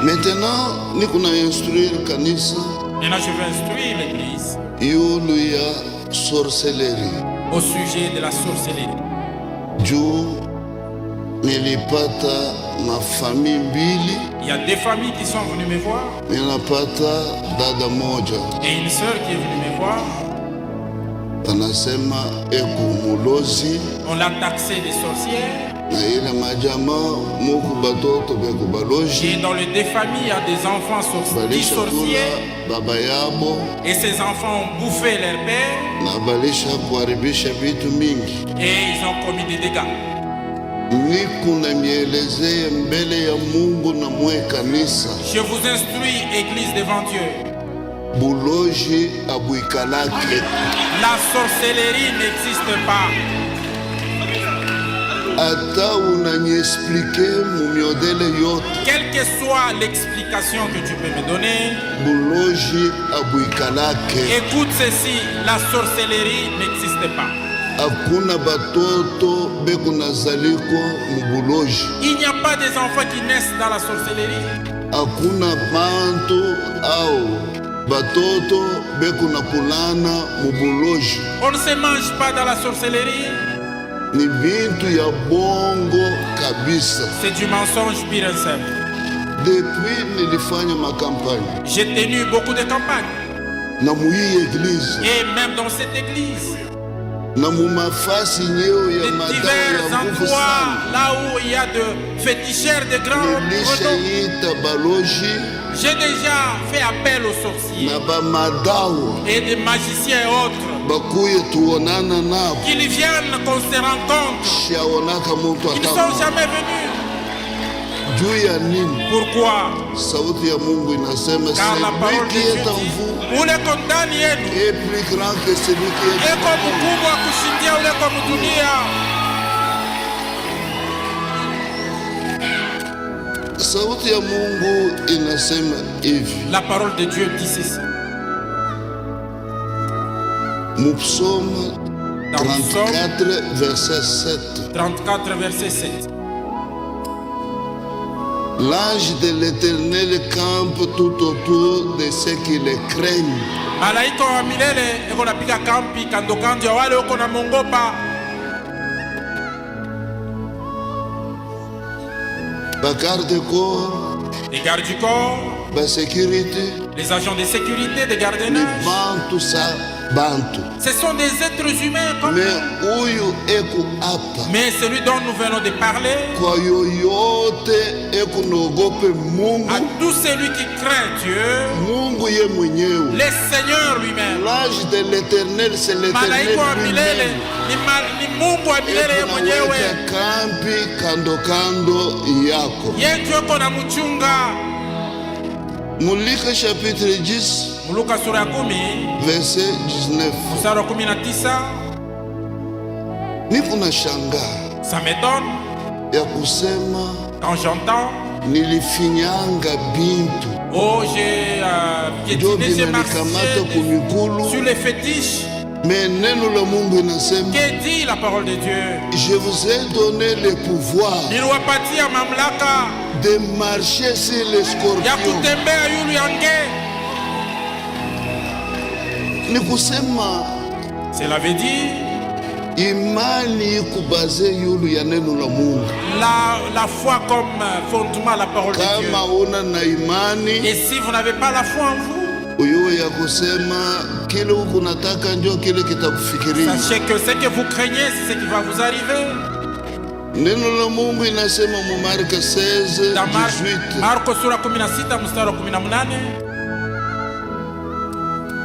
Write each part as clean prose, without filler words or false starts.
Maintenant, nous allons instruire kanisa. Maintenant, je vais instruire l'église Yulu ya sorcellerie. au sujet de la sorcellerie. Juu nilipata mafamii mbili. Il y a des familles qui sont venues me voir Ninapata dada moja et une sœur qui est venue me voir. anasema eko mulozi On l'a taxé de sorcière. na ile majama muku batoto beku Et baloji dans les deux familles, il y a des enfants balisha kula sorciers. baba yabo Et ces enfants ont bouffé leur père na balisha kuharibisha vitu mingi. et ils ont commis des dégâts. Niku na mielezee mbele ya Mungu na mwe kanisa Je vous instruis, Église devant Dieu. buloji abuikalake. La sorcellerie n'existe pas. Ata unaniexplike mumiodele yote Quelle que soit l'explication que tu peux me donner, buloji abuikalake. écoute ceci, la sorcellerie n'existe pas. Hakuna batoto beku nazaliko mubuloji. Il n'y a pas des enfants qui naissent dans la sorcellerie. Hakuna bantu au batoto beku nakulana mubuloji. On ne se mange pas dans la sorcellerie. Ni bintu ya bongo kabisa. C'est du mensonge pire et simple. Depuis nilifanya makampani J'ai tenu beaucoup de campagnes. na muhii eglise Et même dans cette église, na mumafasi nyeo ya de madawa divers ya nguvu endroits, sana. là où il y a de féticheurs de grands renom. Nilishaita baloji J'ai déjà fait appel aux sorciers na bamadawa et des magiciens et autres bakuye tuonana nabo. qu'ils viennent qu'on se rencontre. Shaonaka muntu Ils ne sont atamu jamais venus. juu ya nini? Pourquoi? Sauti ya Mungu inasema Car la parole celui de qui Dieu est en dit, vous ule ko ndani yenu est plus grand que celui qui est eko en vous. mkubwa kushindia ule ko mdunia. Sauti ya Mungu inasema hivi La parole de Dieu dit ceci. Mupsome Dans Psaume 34 verset 7. 34, verset 7. L'ange de l'Éternel campe tout autour de ceux qui le craignent. Malaika wa milele eko napiga kampi kando kando ya wale uko na mongopa. Bagarde corps, Les gardes du corps, basécurité, les agents de sécurité, des ni gardiennages. bantu sa bantu. Ce sont des êtres humains comme Mais nous. huyu eko hapa Mais celui dont nous venons de parler, kwa yoyote eko naogope Mungu, à tout celui qui craint Dieu, Mungu ye mwenyewe. le Seigneur lui-même. L'ange de l'Éternel, c'est l'Éternel Malaika wa milele lui-même. ni Mungu wa milele ye mwenyewe. Unaweka kambi kando kando yako. Ye ndio uko na mchunga. Mulika chapitre 10 Luka sura ya 10 verset 19. mstari wa 19. Niko na shangaa Ça m'étonne ya kusema quand j'entends nilifinyanga bintu oh j'ai ndio piétiné, j'ai vinanikamata marché kumikulu. sur les fétiches. Mais neno la Mungu inasema Que dit la parole de Dieu? je vous ai donné le pouvoir Niliwapatia mamlaka de marcher sur les ya scorpions. kutembea yulu yange. Ni kusema Cela veut dire imani ikubaze yulu ya neno la Mungu. la foi comme fondement à la parole de Dieu. Kama una na imani Et si vous n'avez pas la foi en vous, uyuwe ya kusema kile huku nataka ndio kile kitakufikiria. sachez que ce que vous craignez, c'est ce qui va vous arriver. Neno la Mungu inasema mu Marko 16 Dans 18, Marko sura 16 mstari wa 18,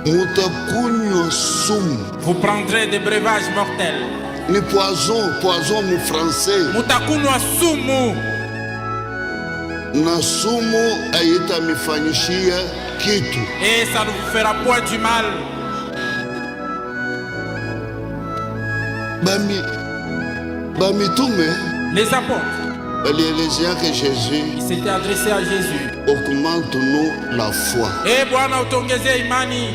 mutakunywa sumu. vous prendrez des breuvages mortels. Ni poison mu français. Mutakunwa sumu, Na sumu haitamifanyishia kitu. et ça ne vous fera point du mal. Bamitume Les apôtres, balielezea que Jésus ils s'étaient adressés à Jésus. augmente-nous la foi. Eh Bwana, utongezee imani.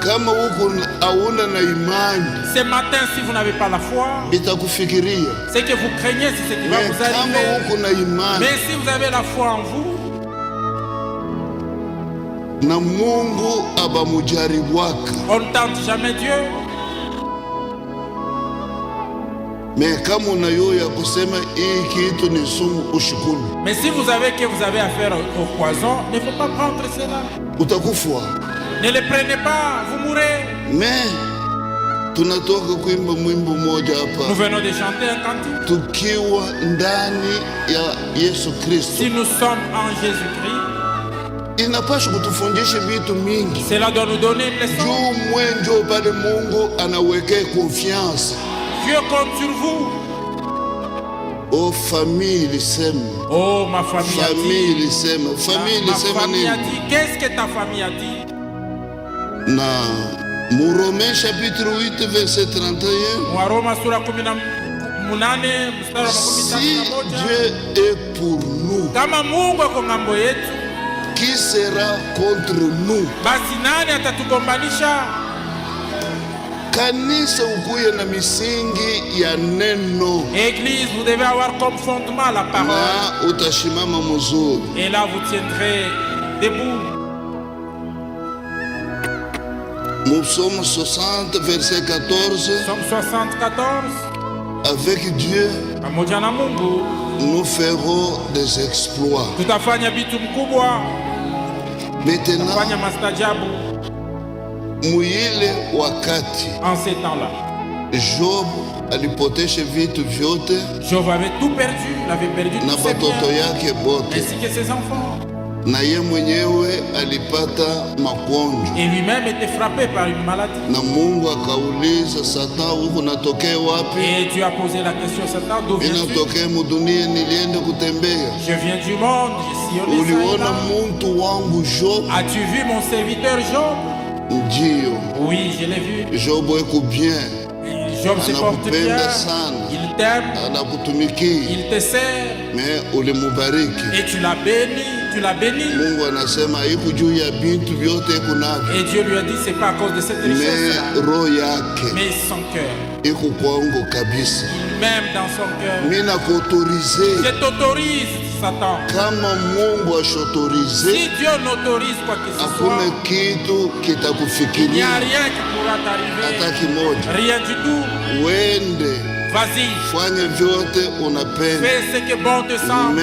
Kama huku hauna na imani Ce matin, si vous n'avez pas la foi, bitakufikiria. ce que vous craignez, c'est ce qui va Mais vous kama arriver. huku na imani Mais si vous avez la foi en vous, na Mungu abamujaribuaka. On ne tente jamais Dieu. Mais kama unayoya kusema hii kitu ni sumu, ushukuni. Mais si vous savez que vous avez affaire au poison, ne faut pas prendre cela. Utakufa. Ne le prenez pas, vous mourrez. Mais tunatoka kuimba mwimbo moja Nous hapa, venons de chanter un cantique. tukiwa ndani ya Yesu Kristo. Si nous sommes en Jésus-Christ, Inapaswa kutufundisha vitu mingi. cela doit nous donner une leçon. Juu mwenjo pale Mungu anawekea confiance. Dieu compte sur vous. O famille lisema. Oh, ma famille a Famille dit. lisema. Famille Ma lisema famille a nini? dit. Qu'est-ce que ta famille a dit? Na Romains chapitre 8 verset 31. Waroma sura 18 mstari wa Si 31. Dieu est pour nous, Kama Mungu ako ngambo yetu, qui sera contre nous? basi nani atatugombanisha? Kanisa ukuye na misingi ya neno Église, vous devez avoir comme fondement la parole. na utashimama mzuri. Et là, vous tiendrez debout. Psaume 60 verset 14. Somme 74. Avec Dieu, Pamoja na Mungu nous ferons des exploits. tutafanya vitu mkubwa, Maintenant, tutafanya mastajabu muile wakati en ces temps-là. Job alipotesha vitu vyote Job avait tout perdu, il avait perdu na tous ses biens, batoto yake bote, ainsi que ses enfants. na ye mwenyewe alipata magonjwa, Et lui-même était frappé par une maladie. na Mungu akauliza Satan, huku natokea wapi? Et Dieu a posé la question à Satan, d'où viens-tu? Ninatokea mudunia, nilienda kutembea. Je viens du monde, je sillonne ça et Uliona là. muntu wangu Job? As-tu vu mon serviteur Job? Ndiyo, Oui, je l'ai vu. Job eko bien, Job se porte bien, anakupenda sana, il t'aime, anakutumikia, il te sert, mais ulimubariki. et tu l'as béni, tu l'as béni. Mungu anasema iko juu ya bintu vyote eko navyo, Et Dieu lui a dit, c'est pas à cause de cette richesse, mais roho yake mais son cœur. iko kwangu kabisa. Même dans son cœur. Mimi nakuautorize. Je t'autorise, Satan. Kama Mungu ashotorize, Si Dieu n'autorise quoi que ce hakuna soit, kitu il n'y a kitakufikiria rien qui pourra hata t'arriver. kimoja. Rien du tout. Wende Vas-y, fanye vyote unapenda, fais ce que bon te semble,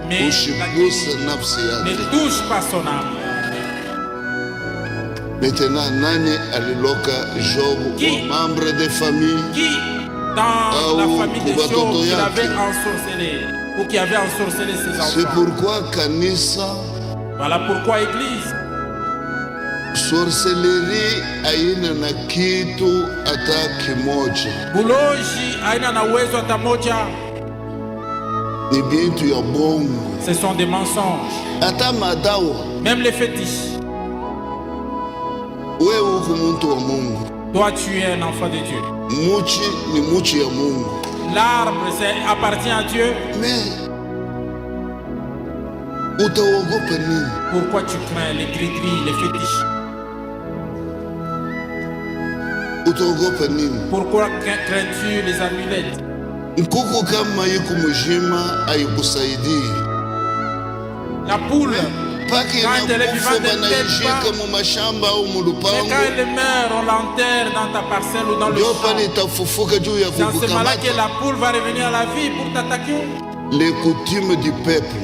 mais usiguse nafsi ne yake. touche pas son âme. Maintenant, nani aliloka Job Qui? kwa membre de famille? Qui, dans la Au famille de kubatoto Job, qui yake. l'avait ensorcelé, ou qui avait ensorcelé ses C'est enfants. pourquoi kanisa, Voilà pourquoi, Église, sorcellerie haina na kitu hata kimoja, buloji haina na uwezo hata moja. ni bintu ya bongo. Ce sont des mensonges. Hata madawa, Même les fétiches. wewe uko muntu wa Mungu, Toi, tu es un enfant de Dieu. muchi ni muchi ya Mungu, L'arbre appartient à Dieu. mais utaogopa nini? Pourquoi tu crains les gris-gris, les fétiches? Utaogopa nini? Pourquoi crains-tu les amulettes? Nkuku kama iko mujima haikusaidii. La poule, Paki quand elle est inakufa vivante, elle ne banaishika t'aide mu mashamba au mais mulupango, quand elle meurt, on l'enterre dans ta parcelle ou dans le ndio champ. pale itafufuka juu ya C'est en ce moment-là que kukukamata. la poule va revenir à la vie pour t'attaquer. Les coutumes du peuple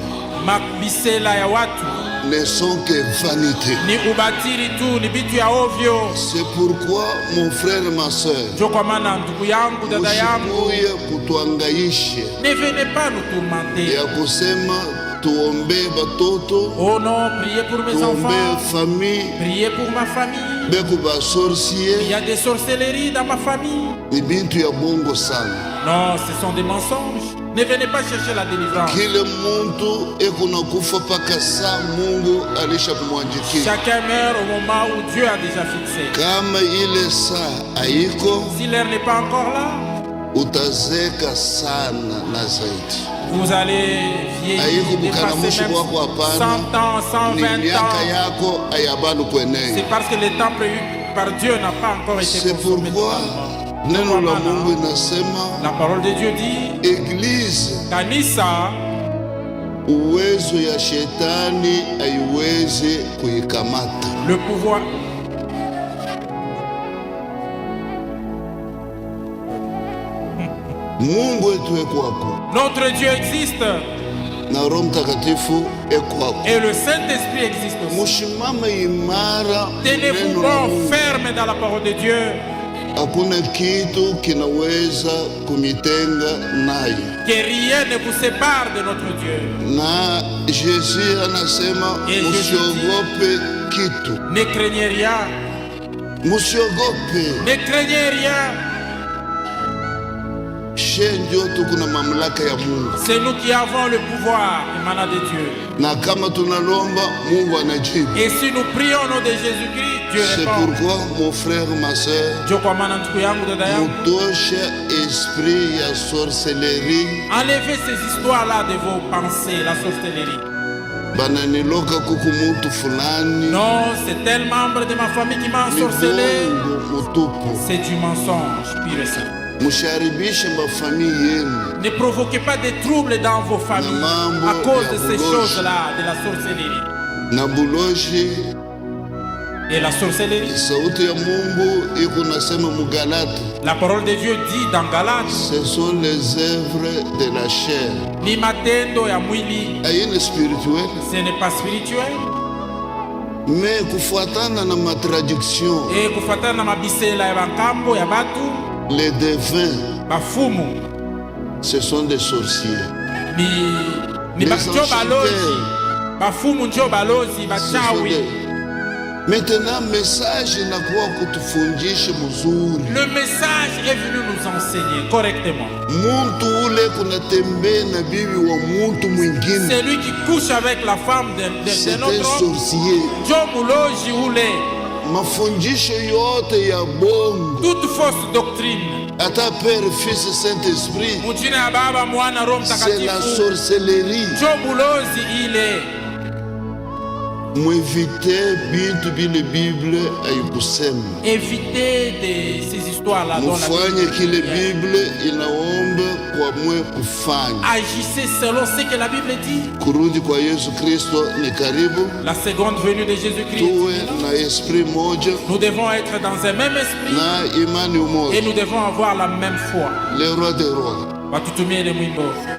Makbisela ya watu ne sont que vanité. ni ubatili tu, ni vitu ya ovyo. C'est pourquoi mon frère, ma soeur, Ndio kwa maana ndugu yangu, dada yangu, usikuye kutuangaishe ne venez pas nous tourmenter. ya kusema tuombee batoto, Oh non, priez pour mes tuombee enfants, famille, priez pour ma famille. beku Il y basorcier. a des sorcelleries dans ma famille. Ni bintu ya bongo sana. Non, ce sont des mensonges. Ne venez pas chercher la délivrance. Kile muntu eko nakufa paka saa Mungu alisha kumwanjikia. Chacun meurt au moment où Dieu a déjà fixé. Kama ile saa haiko, Si l'heure n'est pas encore là, utazeka sana na zaidi. vous allez vieillir, Haiko dépasser bukaramushi même wako hapana, 100 ans, 120 ni miaka ans. yako ayabanu kweneye. C'est parce que le temps prévu par Dieu n'a pas encore été C'est consommé pourquoi totalement. neno la Mungu inasema La parole de Dieu dit, Église, Kanisa, uwezo ya shetani haiwezi kuikamata. Le pouvoir. Mungu wetu ekwako Notre Dieu existe na Roho Mtakatifu ekwako. et le Saint-Esprit existe aussi. Mushimame imara Tenez-vous neno la bon, Mungu. ferme dans la parole de Dieu. Hakuna kitu kinaweza kumitenga naye. Que rien ne vous sépare de notre Dieu. Na Yesu anasema Et musiogope kitu, Ne craignez rien. musiogope. Ne craignez rien. She ndio tuko na mamlaka ya Mungu, C'est nous qui avons le pouvoir émanant de Dieu. na kama tunalomba Mungu anajibu. Et si nous prions au nom de Jésus-Christ, Dieu C'est répond. pourquoi mon frère, ma soeur, Dieu kwa maana ndugu yangu, dada yangu, mutoshe esprit ya sorcellerie. enlevez ces histoires-là de vos pensées, la sorcellerie. Bananiloka kuku mutu fulani, Non, c'est tel membre de ma famille qui m'a ensorcelé. migongo mutupu. C'est du mensonge, pire ça. Musharibishe mafamili yenu. Ne provoquez pas des troubles dans vos familles à cause de ces choses-là, de la sorcellerie. Na buloshi, Et la sorcellerie, sauti ya Mungu iko nasema mugalati, la parole de Dieu dit dans Galates, ce sont les œuvres de la chair. ni matendo ya mwili, Ayene spirituel, ce n'est pas spirituel. mais kufuatana na matraduction, Et kufatana na mabisela ya bankambo ya batu, les devins, bafumu, ce sont des sorciers. ni Les njo balozi, enchanteurs. bafumu njo balozi, Ce sont bachawi. des- Maintenant message inakuwa kutufundisha mzuri. Le message est venu nous enseigner correctement. Muntu ule kunatembea na bibi wa muntu mwingine, C'est lui qui couche avec la femme de c'est un notre homme. sorcier. Njo muloji ule. Mafundisho yote ya bongo, Toute fausse doctrine. hata Père, Fils, Saint-Esprit, Mujina ya Baba, Mwana, Roho c'est la Mtakatifu. sorcellerie. Njo mulozi ile. Mwevite bintu bile Bible haikusema. Évitez de ces histoires-là dont la Mufanye kile Bible Bible inaomba kwa mwe kufanya. Agissez selon ce que la Bible dit. Kurudi kwa Yesu Kristo ni karibu. La seconde venue de Jésus-Christ. Tuwe na esprit moja Nous devons être dans un même esprit na imani et umoja. nous devons avoir la même foi. Le roi des rois. Watutumie ile mwimbo.